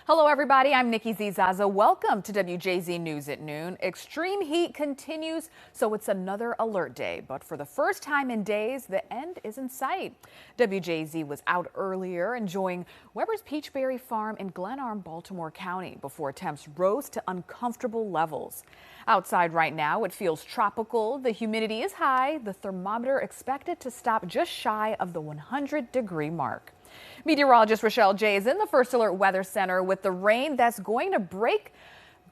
Hello, everybody. I'm Nikki Zizaza. Welcome to WJZ News at noon. Extreme heat continues, so it's another alert day. But for the first time in days, the end is in sight. WJZ was out earlier enjoying Weber's Peachberry Farm in Glenarm, Baltimore County before temps rose to uncomfortable levels. Outside right now, it feels tropical. The humidity is high. The thermometer expected to stop just shy of the 100-degree mark. Meteorologist Rochelle J is in the First Alert Weather Center with the rain that's going to break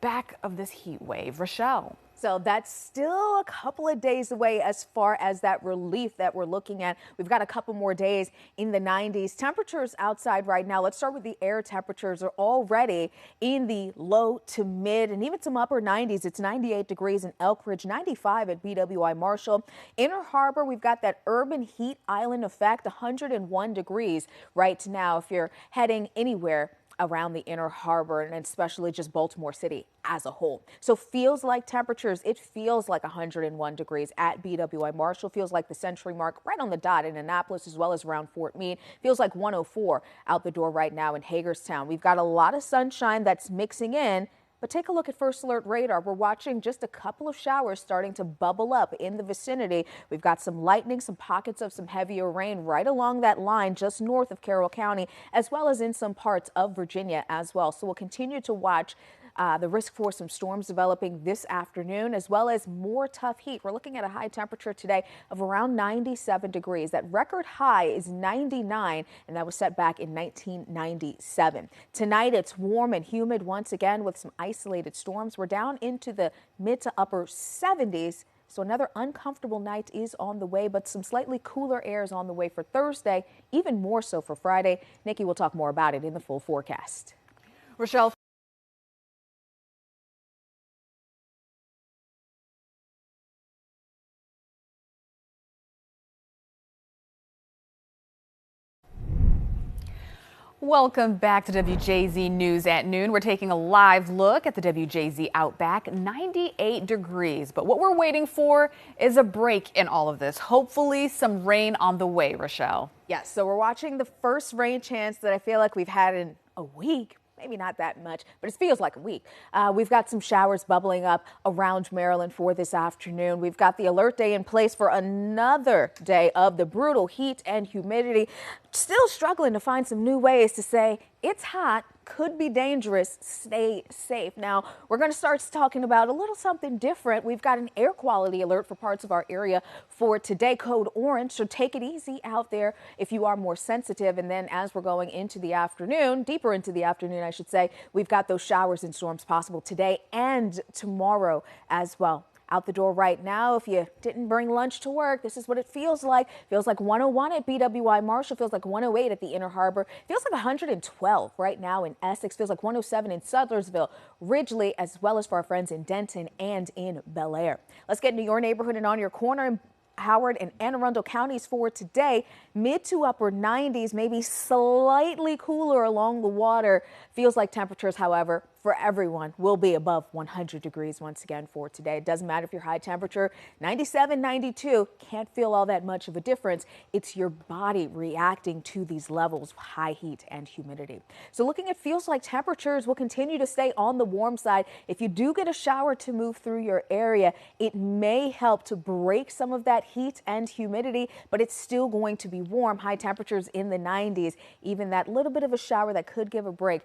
back of this heat wave. Rochelle. So that's still a couple of days away as far as that relief that we're looking at. We've got a couple more days in the 90s. Temperatures outside right now, let's start with the air temperatures, are already in the low to mid and even some upper 90s. It's 98 degrees in Elk Ridge, 95 at BWI Marshall. Inner Harbor, we've got that urban heat island effect, 101 degrees right now if you're heading anywhere around the Inner Harbor and especially just Baltimore City as a whole. So feels like temperatures, it feels like 101 degrees at BWI Marshall, feels like the century mark right on the dot in Annapolis as well as around Fort Meade, feels like 104 out the door right now in Hagerstown. We've got a lot of sunshine that's mixing in. But take a look at First Alert radar. We're watching just a couple of showers starting to bubble up in the vicinity. We've got some lightning, some pockets of some heavier rain right along that line just north of Carroll County, as well as in some parts of Virginia as well. So we'll continue to watch the risk for some storms developing this afternoon, as well as more tough heat. We're looking at a high temperature today of around 97 degrees. That record high is 99, and that was set back in 1997. Tonight, it's warm and humid once again with some isolated storms. We're down into the mid to upper 70s. So another uncomfortable night is on the way, but some slightly cooler air is on the way for Thursday, even more so for Friday. Nikki will talk more about it in the full forecast. Rochelle. Welcome back to WJZ News at noon. We're taking a live look at the WJZ Outback, 98 degrees. But what we're waiting for is a break in all of this. Hopefully some rain on the way, Rochelle. Yes, so we're watching the first rain chance that I feel like we've had in a week. Maybe not that much, but it feels like a week. We've got some showers bubbling up around Maryland for this afternoon. We've got the alert day in place for another day of the brutal heat and humidity. Still struggling to find some new ways to say it's hot, could be dangerous, stay safe. Now, we're going to start talking about a little something different. We've got an air quality alert for parts of our area for today, code orange, so take it easy out there if you are more sensitive. And then as we're going into the afternoon, deeper into the afternoon, I should say, we've got those showers and storms possible today and tomorrow as well. Out the door right now, if you didn't bring lunch to work, this is what it feels like. Feels like 101 at BWI Marshall, feels like 108 at the Inner Harbor, feels like 112 right now in Essex, feels like 107 in Sudlersville, Ridgely, as well as for our friends in Denton and in Bel Air. Let's get into your neighborhood and on your corner in Howard and Anne Arundel counties for today. Mid to upper 90s, maybe slightly cooler along the water. Feels like temperatures, however, for everyone will be above 100 degrees once again for today. It doesn't matter if you're high temperature, 97, 92, can't feel all that much of a difference. It's your body reacting to these levels of high heat and humidity. So looking at feels like temperatures will continue to stay on the warm side. If you do get a shower to move through your area, it may help to break some of that heat and humidity, but it's still going to be warm. High temperatures in the 90s, even that little bit of a shower that could give a break.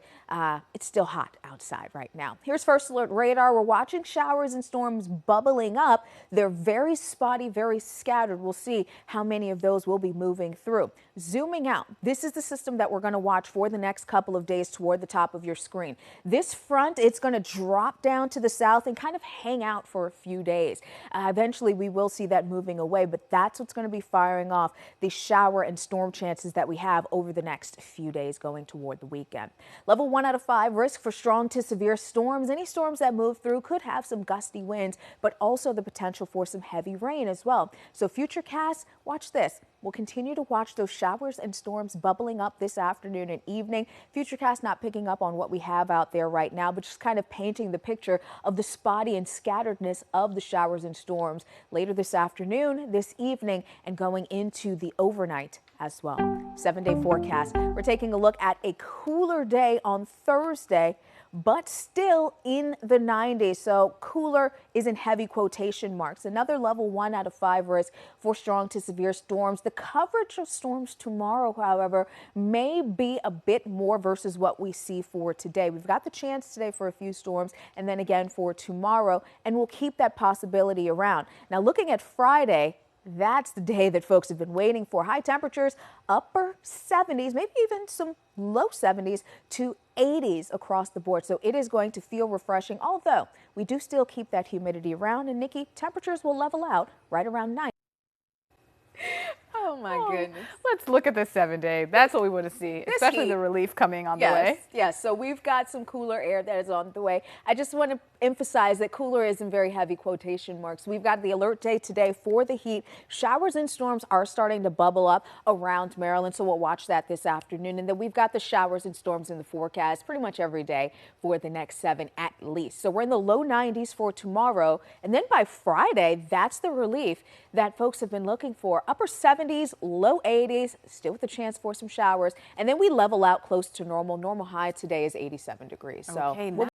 It's still hot outside right now. Here's First Alert radar. We're watching showers and storms bubbling up. They're very spotty, very scattered. We'll see how many of those will be moving through. Zooming out, this is the system that we're going to watch for the next couple of days toward the top of your screen. This front, it's going to drop down to the south and kind of hang out for a few days. Eventually, we will see that moving away, but that's what's going to be firing off the shower and storm chances that we have over the next few days going toward the weekend. Level 1 out of 5, risk for strong to severe storms. Any storms that move through could have some gusty winds, but also the potential for some heavy rain as well. So futurecasts, watch this. We'll continue to watch those showers and storms bubbling up this afternoon and evening. Futurecast not picking up on what we have out there right now, but just kind of painting the picture of the spotty and scatteredness of the showers and storms later this afternoon, this evening, and going into the overnight as well. 7-day forecast. We're taking a look at a cooler day on Thursday, but still in the 90s. So cooler is in heavy quotation marks. Another level 1 out of 5 risk for strong to severe storms. The coverage of storms tomorrow, however, may be a bit more versus what we see for today. We've got the chance today for a few storms and then again for tomorrow, and we'll keep that possibility around. Now, looking at Friday, that's the day that folks have been waiting for. High temperatures, upper 70s, maybe even some low 70s to 80s across the board. So it is going to feel refreshing, although we do still keep that humidity around. And Nikki, temperatures will level out right around 90. Oh my goodness. Let's look at the 7-day. That's what we want to see, especially the relief coming on the way. Yes, so we've got some cooler air that is on the way. I just want to emphasize that cooler is in very heavy quotation marks. We've got the alert day today for the heat. Showers and storms are starting to bubble up around Maryland, so we'll watch that this afternoon. And then we've got the showers and storms in the forecast pretty much every day for the next 7 at least. So we're in the low 90s for tomorrow. And then by Friday, that's the relief that folks have been looking for. Upper 70s, low 80s, still with a chance for some showers. And then we level out close to normal. Normal high today is 87 degrees. So